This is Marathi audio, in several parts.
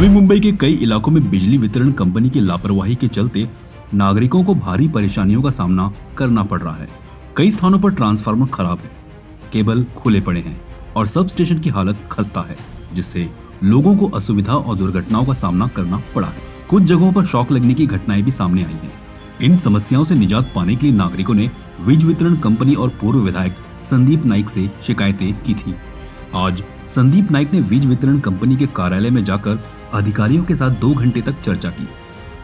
नवी मुंबई के कई इलाकों में बिजली वितरण कंपनी की लापरवाही के चलते नागरिकों को भारी परेशानियों का सामना करना पड़ रहा है। कई स्थानों पर ट्रांसफार्मर खराब है, केबल खुले पड़े हैं और सब स्टेशन की हालत खस्ता है, जिससे लोगों को असुविधा और दुर्घटनाओं का सामना करना पड़ा है। कुछ जगहों पर शॉक लगने की घटनाएं भी सामने आई हैं। इन समस्याओं से निजात पाने के लिए नागरिकों ने वीज वितरण कंपनी और पूर्व विधायक संदीप नाइक से शिकायतें की थी। आज संदीप नाइक ने वीज वितरण कंपनी के कार्यालय में जाकर अधिकारियों के साथ 2 घंटे तक चर्चा की।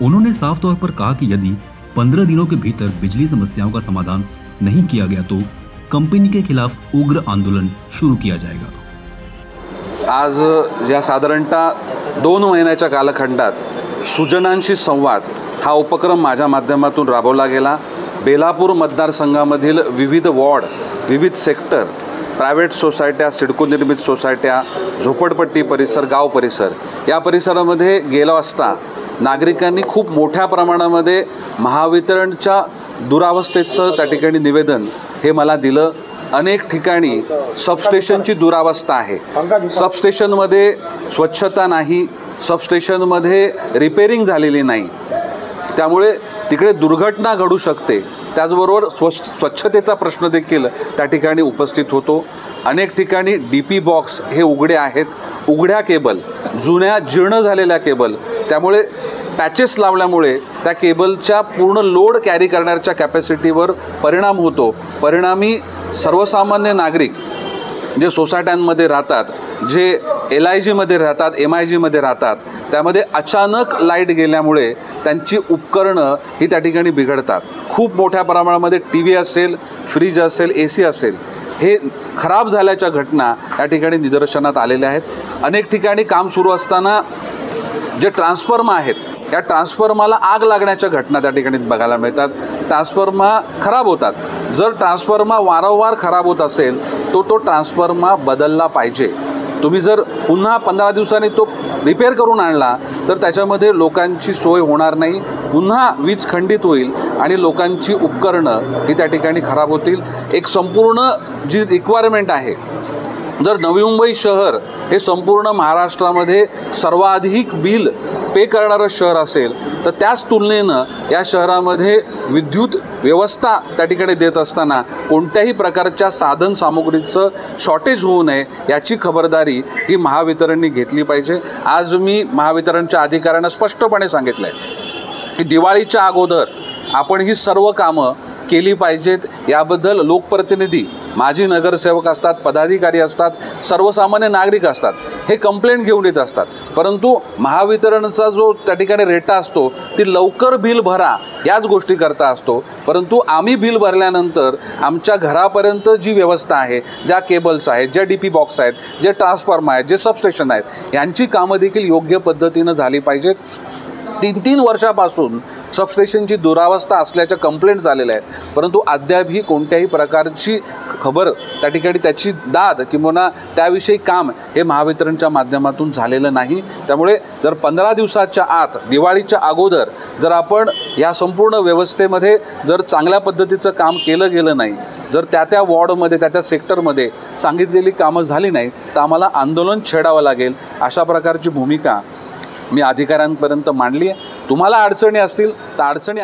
उन्होंने साफ तौर पर कहा कि यदि 15 दिनों के भीतर बिजली समस्याओं का समाधान नहीं किया गया तो कंपनी के खिलाफ उग्र आंदोलन शुरू किया जाएगा। आज या साधारणतः 2 महिन्याच्या कालखंडात सुजनांशी संवाद हा उपक्रम माझ्या माध्यमातून राबवला गेला। बेलापूर मतदारसंघामधील विविध वॉर्ड, विविध सेक्टर, प्रायव्हेट सोसायट्या, सिडको निर्मित सोसायट्या, झोपडपट्टी परिसर, गाव परिसर या परिसरामध्ये गेलो असता नागरिकांनी खूप मोठ्या प्रमाणामध्ये महावितरणच्या दुरावस्थेचं त्या ठिकाणी निवेदन हे मला दिलं। अनेक ठिकाणी सबस्टेशनची दुरावस्था आहे, सबस्टेशनमध्ये स्वच्छता नाही, सबस्टेशनमध्ये रिपेरिंग झालेली नाही, त्यामुळे तिकडे दुर्घटना घडू शकते। त्याचबरोबर स्वच्छतेचा प्रश्न देखील त्या ठिकाणी उपस्थित होतो। अनेक ठिकाणी डीपी बॉक्स हे उघडे आहेत, उघड्या केबल, जुन्या जीर्ण झालेल्या केबल, त्यामुळे पॅचेस लावल्यामुळे त्या केबलच्या पूर्ण लोड कॅरी करण्याच्या कॅपॅसिटीवर परिणाम होतो। परिणामी सर्वसामान्य नागरिक जे सोसायट्यांमध्ये राहतात, जे LIGमध्ये राहतात, MIGमध्ये राहतात, त्यामध्ये अचानक लाईट गेल्यामुळे त्यांची उपकरणं ही त्या ठिकाणी बिघडतात। खूप मोठ्या प्रमाणामध्ये TV असेल, फ्रीज असेल, AC असेल, हे खराब झाल्याच्या घटना या ठिकाणी निदर्शनात आलेल्या आहेत। अनेक ठिकाणी काम सुरू असताना जे ट्रान्सफॉर्मर आहेत, या ट्रान्सफॉर्मरला आग लागण्याच्या घटना त्या ठिकाणी बघायला मिळतात। ट्रान्सफॉर्मर खराब होतात। जर ट्रान्सफॉर्मर वारंवार खराब होत असेल तो ट्रान्सफॉर्मर बदलला पाहिजे। तुम्ही जर पुन्हा 15 दिवसांनी तो रिपेअर करून आणला तर त्याच्यामध्ये लोकांची सोय होणार नाही, पुन्हा वीज खंडित होईल आणि लोकांची उपकरणं ही त्या ठिकाणी खराब होतील। एक संपूर्ण जी रिक्वायरमेंट आहे, जर नवी मुंबई शहर हे संपूर्ण महाराष्ट्रामध्ये सर्वाधिक बिल पे करणारं शहर असेल तर त्याच तुलनेनं या शहरामध्ये विद्युत व्यवस्था त्या ठिकाणी देत असताना कोणत्याही प्रकारच्या साधन सामुग्रीचं शॉर्टेज होऊ नये याची खबरदारी ही महावितरणने घेतली पाहिजे। आज मी महावितरणच्या अधिकाऱ्यांना स्पष्टपणे सांगितलं आहे की दिवाळीच्या अगोदर आपण ही सर्व कामं केली पाहिजेत। याबद्दल लोकप्रतिनिधी, माजी नगरसेवक असतात, पदाधिकारी असतात, सर्वसामान्य नागरिक असतात, हे कंप्लेंट घेऊन येत असतात, परंतु महावितरणचा जो त्या ठिकाणी रेटा असतो ती लवकर बिल भरा याच गोष्टी करता असतो। परंतु आम्ही बिल भरल्यानंतर आमच्या घरापर्यंत जी व्यवस्था आहे, ज्या केबल्स आहेत, ज्या DP बॉक्स आहेत, जे ट्रान्सफॉर्मर आहेत, जे सबस्टेशन आहेत, यांची कामं देखील योग्य पद्धतीनं झाली पाहिजेत। 3 वर्षापासून सबस्टेशनची दुरावस्था असल्याच्या कंप्लेंट झालेल्या आहेत, परंतु अद्यापही कोणत्याही प्रकारची खबर त्या ठिकाणी त्याची दाद किंवा त्याविषयी काम हे महावितरणच्या माध्यमातून झालेलं नाही। त्यामुळे जर 15 दिवसाच्या आत, दिवाळीच्या अगोदर जर आपण या संपूर्ण व्यवस्थेमध्ये जर चांगल्या पद्धतीचं काम केलं गेलं नाही, जर त्या वॉर्डमध्ये, त्या सेक्टरमध्ये सांगितलेली कामं झाली नाही तर आम्हाला आंदोलन छेडावं लागेल। अशा प्रकारची भूमिका मी अधिकाऱ्यांपर्यंत मांडली आहे। तुम्हाला अडचणी असतील तर अडचणी